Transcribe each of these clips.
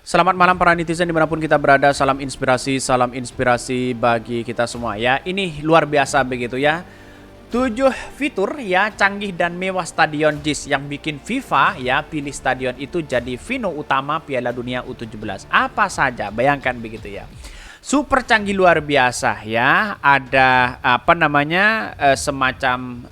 Selamat malam para netizen dimanapun kita berada. Salam inspirasi bagi kita semua ya. Ini luar biasa begitu ya. 7 fitur ya canggih dan mewah Stadion JIS yang bikin FIFA ya pilih stadion itu jadi venue utama Piala Dunia U17. Apa saja, bayangkan begitu ya. Super canggih luar biasa ya. Ada semacam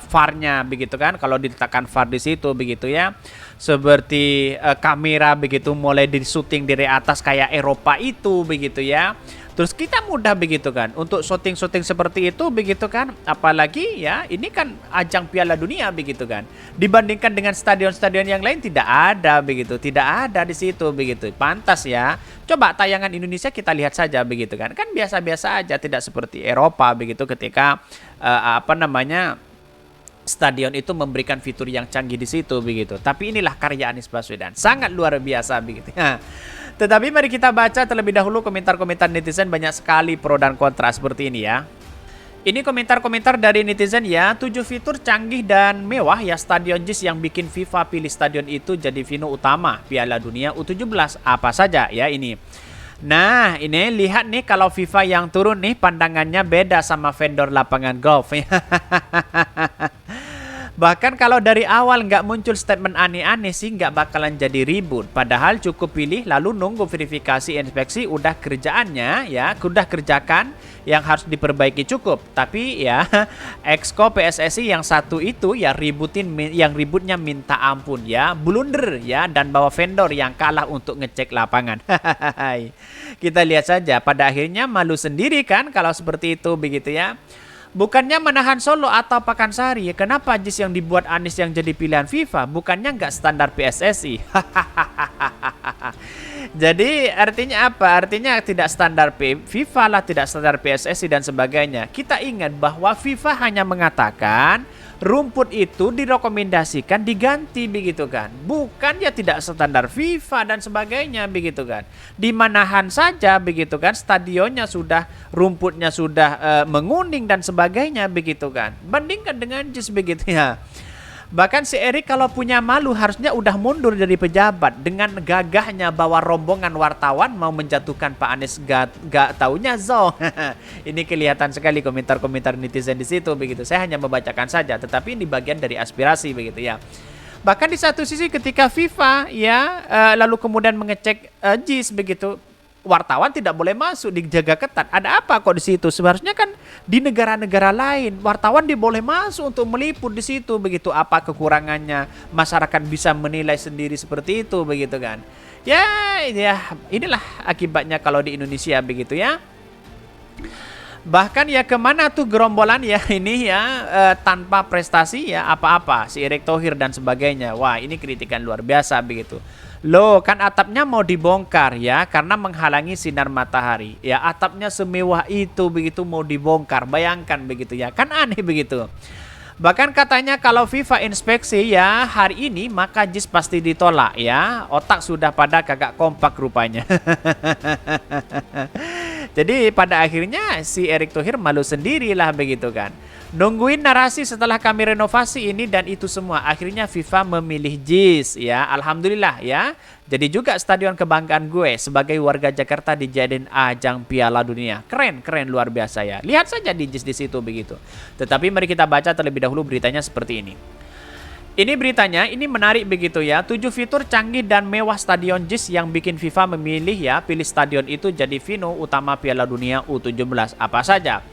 VAR-nya begitu kan. Kalau diletakkan VAR di situ begitu ya. Seperti kamera begitu mulai di syuting dari atas kayak Eropa itu begitu ya. Terus kita mudah begitu kan untuk syuting-syuting seperti itu begitu kan. Apalagi ya ini kan ajang Piala Dunia begitu kan. Dibandingkan dengan stadion-stadion yang lain tidak ada begitu. Tidak ada di situ begitu. Pantas ya. Coba tayangan Indonesia kita lihat saja begitu kan. Kan biasa-biasa aja, tidak seperti Eropa begitu ketika stadion itu memberikan fitur yang canggih di situ begitu. Tapi inilah karya Anies Baswedan, sangat luar biasa begitu. Tetapi mari kita baca terlebih dahulu komentar-komentar netizen, banyak sekali pro dan kontra seperti ini ya. Ini komentar-komentar dari netizen ya. 7 fitur canggih dan mewah ya Stadion JIS yang bikin FIFA pilih stadion itu jadi venue utama Piala Dunia U17. Apa saja ya ini. Nah, ini lihat nih kalau FIFA yang turun nih pandangannya beda sama vendor lapangan golf. Bahkan kalau dari awal nggak muncul statement aneh-aneh sih nggak bakalan jadi ribut. Padahal cukup pilih lalu nunggu verifikasi inspeksi udah kerjaannya ya, udah kerjakan yang harus diperbaiki cukup. Tapi ya Exco PSSI yang satu itu ya yang ributnya minta ampun ya, blunder ya dan bawa vendor yang kalah untuk ngecek lapangan. Kita lihat saja pada akhirnya malu sendiri kan kalau seperti itu begitu ya. Bukannya menahan Solo atau Pakansari, kenapa JIS yang dibuat Anies yang jadi pilihan FIFA? Bukannya nggak standar PSSI? Jadi artinya apa? Artinya tidak standar FIFA lah, tidak standar PSSI dan sebagainya. Kita ingat bahwa FIFA hanya mengatakan rumput itu direkomendasikan diganti begitu kan. Bukan ya tidak standar FIFA dan sebagainya begitu kan. Di manahan saja begitu kan, stadionnya sudah, rumputnya sudah menguning dan sebagainya begitu kan. Bandingkan dengan JIS begitu ya. Bahkan si Erik kalau punya malu harusnya udah mundur dari pejabat. Dengan gagahnya bawa rombongan wartawan mau menjatuhkan Pak Anies, gak taunya zong. Ini kelihatan sekali komentar-komentar netizen di situ begitu. Saya hanya membacakan saja, tetapi ini bagian dari aspirasi begitu ya. Bahkan di satu sisi ketika FIFA ya lalu kemudian mengecek JIS begitu, wartawan tidak boleh masuk, dijaga ketat. Ada apa kok di situ? Seharusnya kan di negara-negara lain wartawan boleh masuk untuk meliput di situ begitu. Apa kekurangannya? Masyarakat bisa menilai sendiri seperti itu begitu kan. Ya inilah akibatnya kalau di Indonesia begitu ya. Bahkan ya kemana tuh gerombolan ya ini ya tanpa prestasi ya apa-apa, si Erick Thohir dan sebagainya. Wah ini kritikan luar biasa begitu. Loh kan atapnya mau dibongkar ya karena menghalangi sinar matahari. Ya atapnya semewah itu begitu mau dibongkar, bayangkan begitu ya, kan aneh begitu. Bahkan katanya kalau FIFA inspeksi ya hari ini maka JIS pasti ditolak ya. Otak sudah pada kagak kompak rupanya. Jadi pada akhirnya si Erick Thohir malu sendirilah begitu kan. Nungguin narasi setelah kami renovasi ini dan itu semua. Akhirnya FIFA memilih JIS ya. Alhamdulillah ya. Jadi juga stadion kebanggaan gue sebagai warga Jakarta dijadiin ajang Piala Dunia. Keren luar biasa ya. Lihat saja di JIS di situ begitu. Tetapi mari kita baca terlebih dahulu beritanya seperti ini. Ini beritanya, ini menarik begitu ya. 7 fitur canggih dan mewah Stadion JIS yang bikin FIFA memilih ya pilih stadion itu jadi venue utama Piala Dunia U17. Apa saja?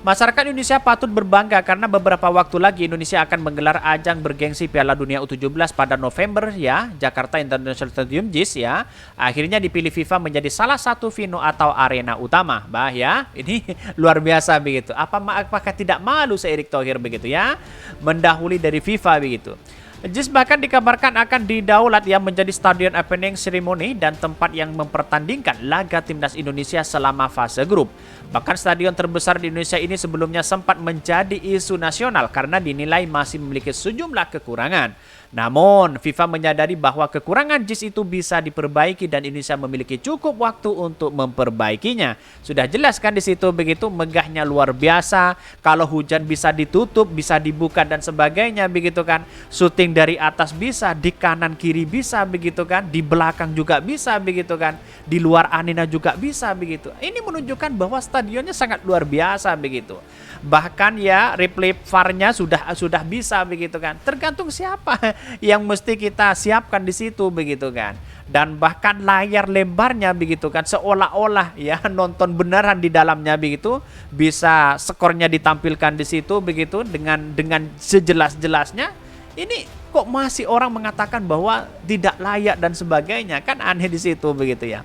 Masyarakat Indonesia patut berbangga karena beberapa waktu lagi Indonesia akan menggelar ajang bergengsi Piala Dunia U17 pada November ya, Jakarta International Stadium JIS ya. Akhirnya dipilih FIFA menjadi salah satu venue atau arena utama. Bah ya, ini luar biasa begitu. Apakah tidak malu si Erick Thohir begitu ya, mendahului dari FIFA begitu. JIS bahkan dikabarkan akan didaulat yang menjadi stadion opening ceremony dan tempat yang mempertandingkan laga timnas Indonesia selama fase grup. Bahkan stadion terbesar di Indonesia ini sebelumnya sempat menjadi isu nasional karena dinilai masih memiliki sejumlah kekurangan. Namun, FIFA menyadari bahwa kekurangan JIS itu bisa diperbaiki dan Indonesia memiliki cukup waktu untuk memperbaikinya. Sudah jelas kan di situ begitu, megahnya luar biasa. Kalau hujan bisa ditutup, bisa dibuka dan sebagainya begitu kan. Syuting dari atas bisa, di kanan kiri bisa begitu kan, di belakang juga bisa begitu kan, di luar arena juga bisa begitu. Ini menunjukkan bahwa stadionnya sangat luar biasa begitu. Bahkan ya replay VAR-nya sudah bisa begitu kan. Tergantung siapa yang mesti kita siapkan di situ begitu kan. Dan bahkan layar lebarnya begitu kan, seolah-olah ya nonton beneran di dalamnya begitu, bisa skornya ditampilkan di situ begitu dengan sejelas-jelasnya. Ini kok masih orang mengatakan bahwa tidak layak dan sebagainya, kan aneh di situ begitu ya.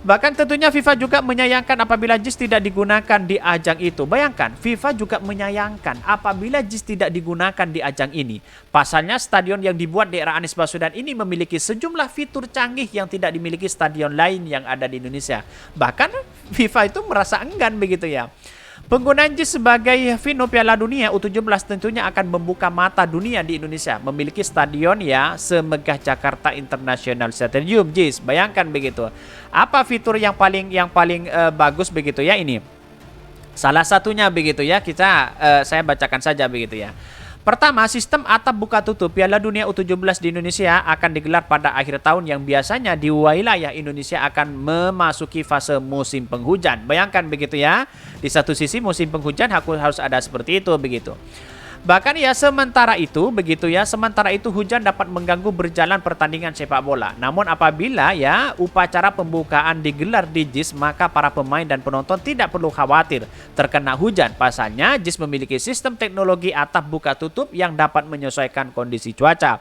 Bahkan tentunya FIFA juga menyayangkan apabila JIS tidak digunakan di ajang itu. Bayangkan, FIFA juga menyayangkan apabila JIS tidak digunakan di ajang ini. Pasalnya stadion yang dibuat di era Anies Baswedan ini memiliki sejumlah fitur canggih yang tidak dimiliki stadion lain yang ada di Indonesia. Bahkan FIFA itu merasa enggan begitu ya. Penggunaan JIS sebagai venue Piala Dunia U17 tentunya akan membuka mata dunia di Indonesia memiliki stadion ya semegah Jakarta International Stadium JIS. Bayangkan begitu. Apa fitur yang paling bagus begitu ya ini? Salah satunya begitu ya, saya bacakan saja begitu ya. Pertama, sistem atap buka tutup Piala Dunia U17 di Indonesia akan digelar pada akhir tahun yang biasanya di wilayah Indonesia akan memasuki fase musim penghujan. Bayangkan begitu ya. Di satu sisi musim penghujan harus ada seperti itu begitu. Bahkan ya sementara itu hujan dapat mengganggu berjalan pertandingan sepak bola. Namun apabila ya upacara pembukaan digelar di JIS, maka para pemain dan penonton tidak perlu khawatir terkena hujan. Pasalnya JIS memiliki sistem teknologi atap buka tutup yang dapat menyesuaikan kondisi cuaca.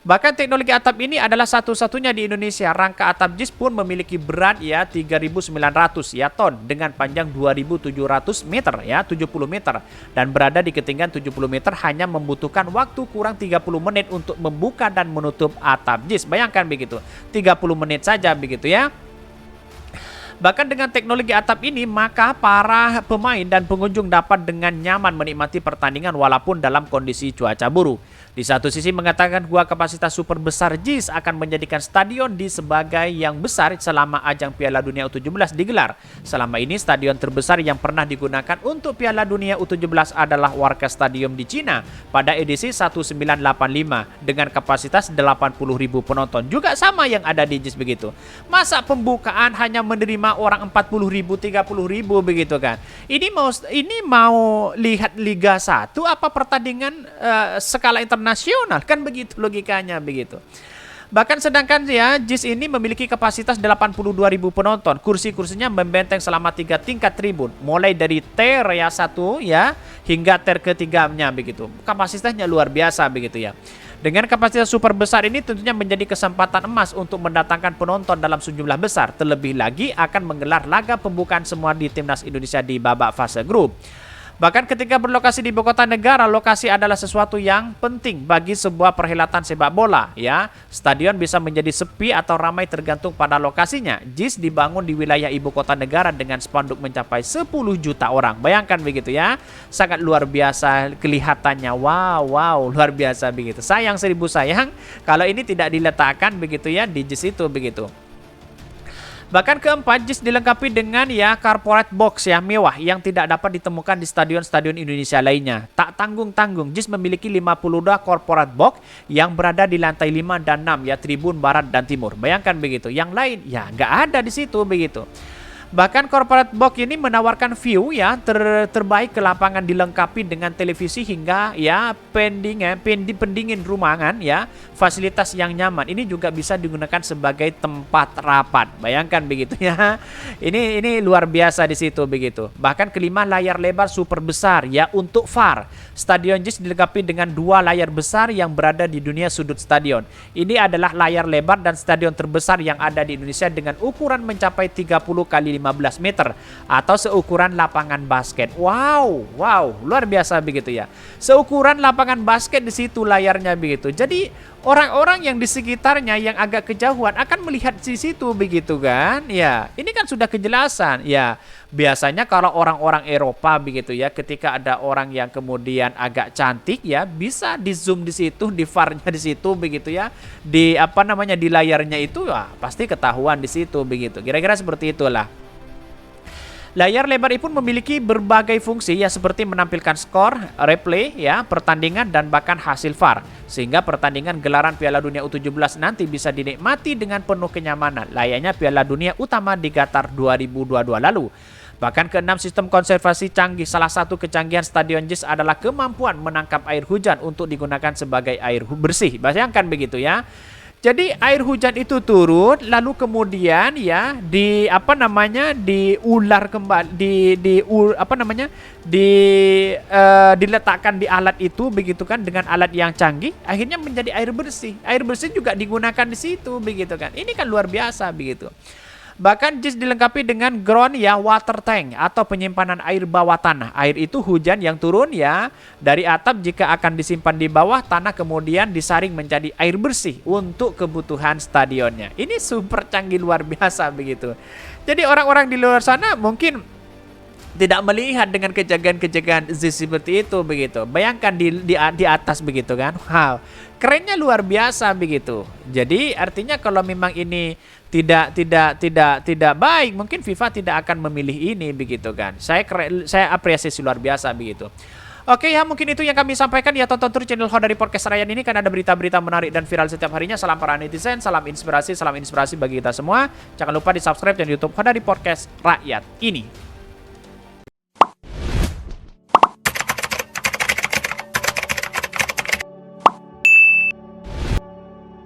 Bahkan teknologi atap ini adalah satu-satunya di Indonesia. Rangka atap JIS pun memiliki berat ya 3.900 ya ton dengan panjang 2.700 meter ya 70 meter dan berada di ketinggian 70 meter hanya membutuhkan waktu kurang 30 menit untuk membuka dan menutup atap JIS. Bayangkan begitu, 30 menit saja begitu ya. Bahkan dengan teknologi atap ini, maka para pemain dan pengunjung dapat dengan nyaman menikmati pertandingan walaupun dalam kondisi cuaca buruk. Di satu sisi mengatakan gua kapasitas super besar JIS akan menjadikan stadion di sebagai yang besar selama ajang Piala Dunia U17 digelar. Selama ini stadion terbesar yang pernah digunakan untuk Piala Dunia U17 adalah Warka Stadium di Cina pada edisi 1985 dengan kapasitas 80.000 penonton. Juga sama yang ada di JIS begitu. Masa pembukaan hanya menerima orang 40.000, 30.000 begitu kan. Ini mau lihat Liga 1 apa pertandingan skala internasional, kan begitu logikanya begitu. Bahkan sedangkan ya JIS ini memiliki kapasitas 82.000 penonton. Kursi-kursinya membenteng selama 3 tingkat tribun, mulai dari tier ya 1 ya hingga tier ketiganya begitu. Kapasitasnya luar biasa begitu ya. Dengan kapasitas super besar ini tentunya menjadi kesempatan emas untuk mendatangkan penonton dalam sejumlah besar. Terlebih lagi akan menggelar laga pembukaan semua di Timnas Indonesia di babak fase grup. Bahkan ketika berlokasi di ibu kota negara, lokasi adalah sesuatu yang penting bagi sebuah perhelatan sepak bola ya. Stadion bisa menjadi sepi atau ramai tergantung pada lokasinya. JIS dibangun di wilayah ibu kota negara dengan spanduk mencapai 10 juta orang. Bayangkan begitu ya. Sangat luar biasa kelihatannya. Wow, luar biasa begitu. Sayang seribu sayang kalau ini tidak diletakkan begitu ya di JIS itu begitu. Bahkan keempat, JIS dilengkapi dengan ya corporate box ya mewah yang tidak dapat ditemukan di stadion-stadion Indonesia lainnya. Tak tanggung-tanggung, JIS memiliki 52 corporate box yang berada di lantai 5 dan 6 ya tribun barat dan timur. Bayangkan begitu. Yang lain ya nggak ada di situ begitu. Bahkan corporate box ini menawarkan view ya terbaik ke lapangan dilengkapi dengan televisi hingga ya pendingin ruangan ya, fasilitas yang nyaman. Ini juga bisa digunakan sebagai tempat rapat. Bayangkan begitu ya. Ini luar biasa di situ begitu. Bahkan kelima, layar lebar super besar ya untuk VAR. Stadion JIS dilengkapi dengan 2 layar besar yang berada di dunia sudut stadion. Ini adalah layar lebar dan stadion terbesar yang ada di Indonesia dengan ukuran mencapai 30 kali 15 meter atau seukuran lapangan basket. Wow, luar biasa begitu ya. Seukuran lapangan basket di situ layarnya begitu. Jadi orang-orang yang di sekitarnya yang agak kejauhan akan melihat di situ begitu kan. Ya, ini kan sudah kejelasan. Ya, biasanya kalau orang-orang Eropa begitu ya, ketika ada orang yang kemudian agak cantik ya, bisa di zoom di situ, di VAR-nya di situ begitu ya. Di apa namanya di layarnya itu ya pasti ketahuan di situ begitu. Kira-kira seperti itulah. Layar lebar pun memiliki berbagai fungsi ya seperti menampilkan skor, replay ya, pertandingan dan bahkan hasil VAR. Sehingga pertandingan gelaran Piala Dunia U17 nanti bisa dinikmati dengan penuh kenyamanan layaknya Piala Dunia utama di Qatar 2022 lalu. Bahkan keenam sistem konservasi canggih, salah satu kecanggihan Stadion JIS adalah kemampuan menangkap air hujan untuk digunakan sebagai air bersih. Bayangkan begitu ya. Jadi air hujan itu turun lalu kemudian ya di apa namanya diular kembali diletakkan di alat itu begitu kan dengan alat yang canggih akhirnya menjadi air bersih. Air bersih juga digunakan di situ begitu kan. Ini kan luar biasa begitu. Bahkan JIS dilengkapi dengan ground ya water tank atau penyimpanan air bawah tanah. Air itu hujan yang turun ya dari atap jika akan disimpan di bawah tanah kemudian disaring menjadi air bersih untuk kebutuhan stadionnya. Ini super canggih luar biasa begitu. Jadi orang-orang di luar sana mungkin tidak melihat dengan kejanggalan-kejanggalan seperti itu begitu. Bayangkan di atas begitu kan. Wow, kerennya luar biasa begitu. Jadi artinya kalau memang ini tidak baik, mungkin FIFA tidak akan memilih ini begitu kan. Saya apresiasi luar biasa begitu. Oke ya, mungkin itu yang kami sampaikan ya. Tonton terus channel Hodari Podcast Rakyat ini kan ada berita-berita menarik dan viral setiap harinya. Salam para netizen, salam inspirasi bagi kita semua. Jangan lupa di subscribe channel YouTube Hodari Podcast Rakyat ini.